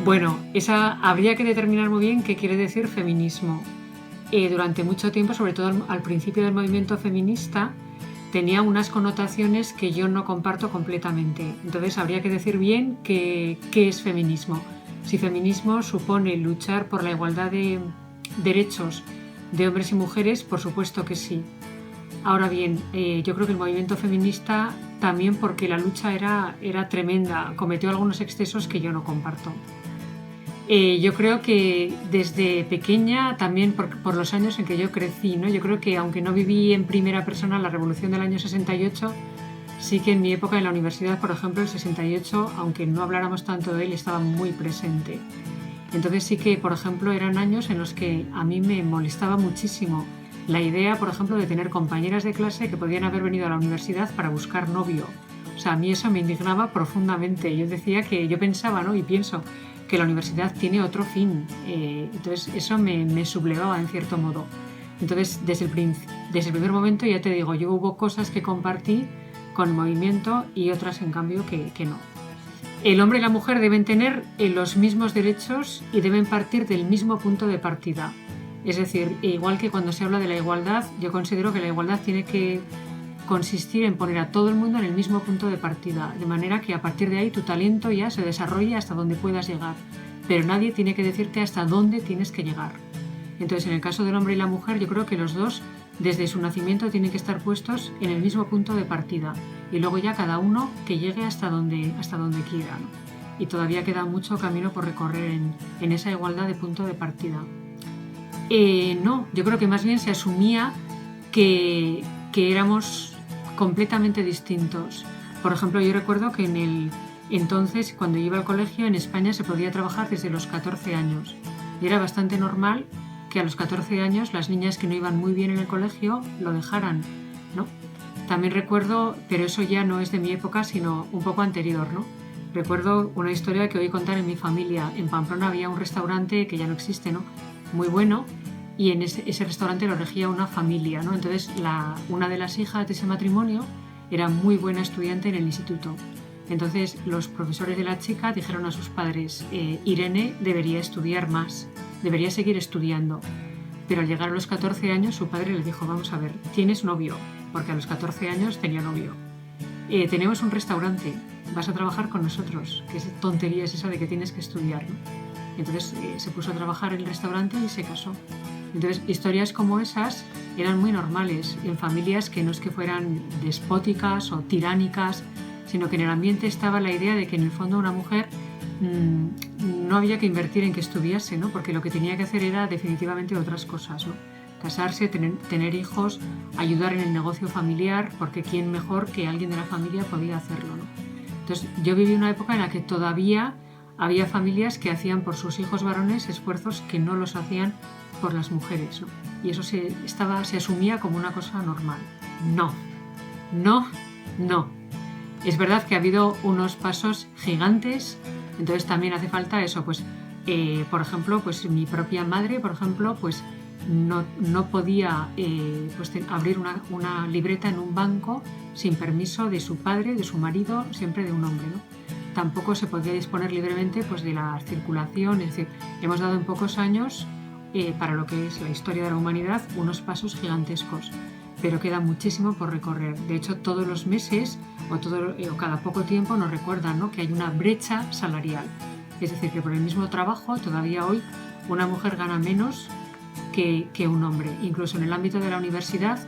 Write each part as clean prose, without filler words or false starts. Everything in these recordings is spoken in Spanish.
Bueno, esa habría que determinar muy bien qué quiere decir feminismo. Durante mucho tiempo, sobre todo al principio del movimiento feminista, tenía unas connotaciones que yo no comparto completamente. Entonces habría que decir bien qué es feminismo. Si feminismo supone luchar por la igualdad de derechos de hombres y mujeres, por supuesto que sí. Ahora bien, yo creo que el movimiento feminista también, porque la lucha era tremenda, cometió algunos excesos que yo no comparto. Yo creo que desde pequeña, también por los años en que yo crecí, ¿no? Yo creo que aunque no viví en primera persona la revolución del año 68, sí que en mi época en la universidad, por ejemplo, el 68, aunque no habláramos tanto de él, estaba muy presente. Entonces sí que, por ejemplo, eran años en los que a mí me molestaba muchísimo la idea, por ejemplo, de tener compañeras de clase que podían haber venido a la universidad para buscar novio. O sea, a mí eso me indignaba profundamente. Yo decía que yo pensaba, ¿no? Y pienso que la universidad tiene otro fin. Entonces eso me sublevaba en cierto modo. Entonces desde el primer momento, ya te digo, yo hubo cosas que compartí con el movimiento y otras en cambio que no. El hombre y la mujer deben tener los mismos derechos y deben partir del mismo punto de partida. Es decir, igual que cuando se habla de la igualdad, yo considero que la igualdad tiene que consistir en poner a todo el mundo en el mismo punto de partida, de manera que a partir de ahí tu talento ya se desarrolle hasta donde puedas llegar, pero nadie tiene que decirte hasta dónde tienes que llegar. Entonces, en el caso del hombre y la mujer, yo creo que los dos, desde su nacimiento, tienen que estar puestos en el mismo punto de partida y luego ya cada uno que llegue hasta donde quiera, ¿no? Y todavía queda mucho camino por recorrer en esa igualdad de punto de partida. No, yo creo que más bien se asumía que éramos completamente distintos. Por ejemplo, yo recuerdo que entonces, cuando iba al colegio, en España se podía trabajar desde los 14 años. Y era bastante normal que a los 14 años las niñas que no iban muy bien en el colegio lo dejaran, ¿no? También recuerdo, pero eso ya no es de mi época, sino un poco anterior, ¿no? Recuerdo una historia que oí contar en mi familia. En Pamplona había un restaurante que ya no existe, ¿no? Muy bueno, y en ese restaurante lo regía una familia, ¿no? Entonces una de las hijas de ese matrimonio era muy buena estudiante en el instituto. Entonces los profesores de la chica dijeron a sus padres, Irene debería estudiar más, debería seguir estudiando. Pero al llegar a los 14 años su padre le dijo, vamos a ver, ¿tienes novio? Porque a los 14 años tenía novio. Tenemos un restaurante, vas a trabajar con nosotros. ¿Qué tontería es esa de que tienes que estudiar, ¿no? Entonces se puso a trabajar en el restaurante y se casó. Entonces historias como esas eran muy normales en familias que no es que fueran despóticas o tiránicas, sino que en el ambiente estaba la idea de que en el fondo una mujer no había que invertir en que estudiase, ¿no? Porque lo que tenía que hacer era definitivamente otras cosas, ¿no? Casarse, tener hijos, ayudar en el negocio familiar, porque quién mejor que alguien de la familia podía hacerlo, ¿no? Entonces yo viví una época en la que todavía había familias que hacían por sus hijos varones esfuerzos que no los hacían por las mujeres, ¿no? Y eso se asumía como una cosa normal. No, no, no. Es verdad que ha habido unos pasos gigantes, entonces también hace falta eso, pues, por ejemplo, pues mi propia madre, por ejemplo, pues no podía pues, abrir una libreta en un banco sin permiso de su padre, de su marido, siempre de un hombre, ¿no? Tampoco se podía disponer libremente pues, de la circulación, es decir, hemos dado en pocos años, para lo que es la historia de la humanidad, unos pasos gigantescos, pero queda muchísimo por recorrer. De hecho, todos los meses o cada poco tiempo nos recuerdan, ¿no?, que hay una brecha salarial. Es decir, que por el mismo trabajo todavía hoy una mujer gana menos que un hombre. Incluso en el ámbito de la universidad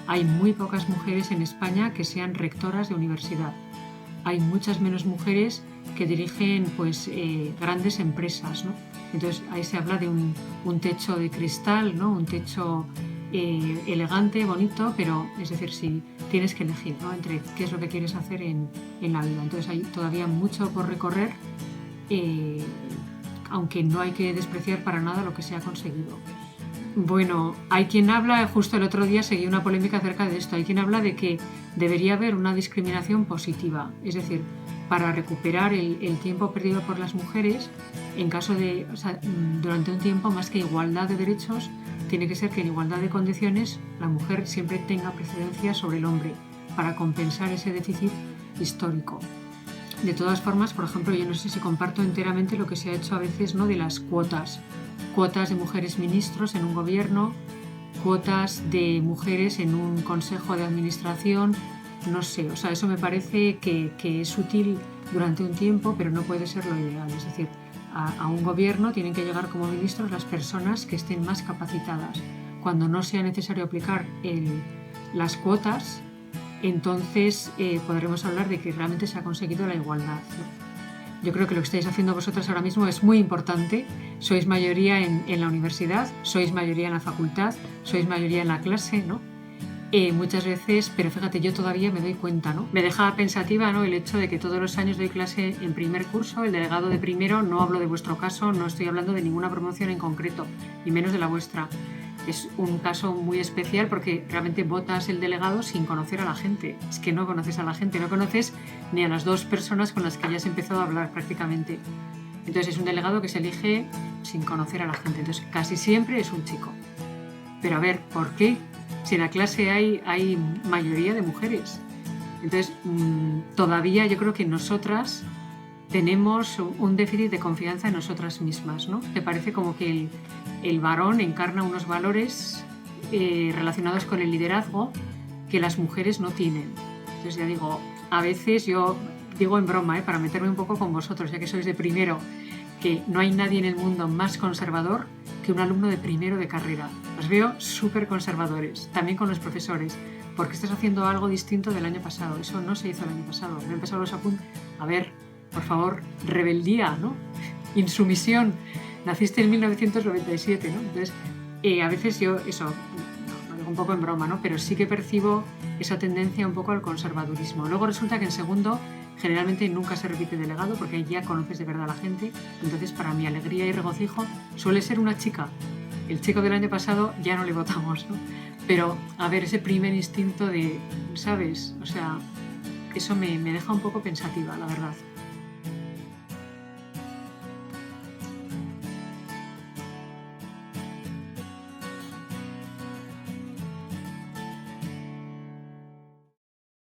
hay muy pocas mujeres en España que sean rectoras de universidad. Hay muchas menos mujeres que dirigen pues, grandes empresas, ¿no? Entonces ahí se habla de un techo de cristal, ¿no? Un techo elegante, bonito, pero es decir, si tienes que elegir, ¿no?, entre qué es lo que quieres hacer en la vida. Entonces hay todavía mucho por recorrer, aunque no hay que despreciar para nada lo que se ha conseguido. Bueno, hay quien habla, justo el otro día seguí una polémica acerca de esto, hay quien habla de que debería haber una discriminación positiva, es decir, para recuperar el tiempo perdido por las mujeres, en caso de, o sea, durante un tiempo, más que igualdad de derechos, tiene que ser que en igualdad de condiciones la mujer siempre tenga precedencia sobre el hombre, para compensar ese déficit histórico. De todas formas, por ejemplo, yo no sé si comparto enteramente lo que se ha hecho a veces, ¿no?, de las cuotas de mujeres ministros en un gobierno, cuotas de mujeres en un consejo de administración, no sé, o sea, eso me parece que es útil durante un tiempo, pero no puede ser lo ideal. Es decir, a un gobierno tienen que llegar como ministros las personas que estén más capacitadas. Cuando no sea necesario aplicar las cuotas, entonces podremos hablar de que realmente se ha conseguido la igualdad, ¿no? Yo creo que lo que estáis haciendo vosotras ahora mismo es muy importante. Sois mayoría en la universidad, sois mayoría en la facultad, sois mayoría en la clase, ¿no? Muchas veces, pero fíjate, yo todavía me doy cuenta, ¿no? Me deja pensativa, ¿no?, el hecho de que todos los años doy clase en primer curso, el delegado de primero, no hablo de vuestro caso, no estoy hablando de ninguna promoción en concreto, ni menos de la vuestra. Es un caso muy especial porque realmente votas el delegado sin conocer a la gente. Es que no conoces a la gente, no conoces ni a las dos personas con las que ya has empezado a hablar prácticamente. Entonces es un delegado que se elige sin conocer a la gente. Entonces casi siempre es un chico. Pero a ver, ¿por qué? Si en la clase hay mayoría de mujeres. Entonces todavía yo creo que nosotras tenemos un déficit de confianza en nosotras mismas, ¿no? Te parece como que el varón encarna unos valores relacionados con el liderazgo que las mujeres no tienen. Entonces ya digo, a veces yo digo en broma, para meterme un poco con vosotros, ya que sois de primero, que no hay nadie en el mundo más conservador que un alumno de primero de carrera. Os veo súper conservadores, también con los profesores, porque estás haciendo algo distinto del año pasado. Eso no se hizo el año pasado. Me han pasado los apuntes. A ver, por favor, rebeldía, ¿no? Insumisión. Naciste en 1997, ¿no? Entonces, a veces yo, eso, lo digo un poco en broma, ¿no? Pero sí que percibo esa tendencia un poco al conservadurismo. Luego resulta que en segundo generalmente nunca se repite delegado porque ya conoces de verdad a la gente. Entonces, para mi alegría y regocijo, suele ser una chica. El chico del año pasado ya no le votamos, ¿no? Pero, a ver, ese primer instinto de, ¿sabes? O sea, eso me deja un poco pensativa, la verdad.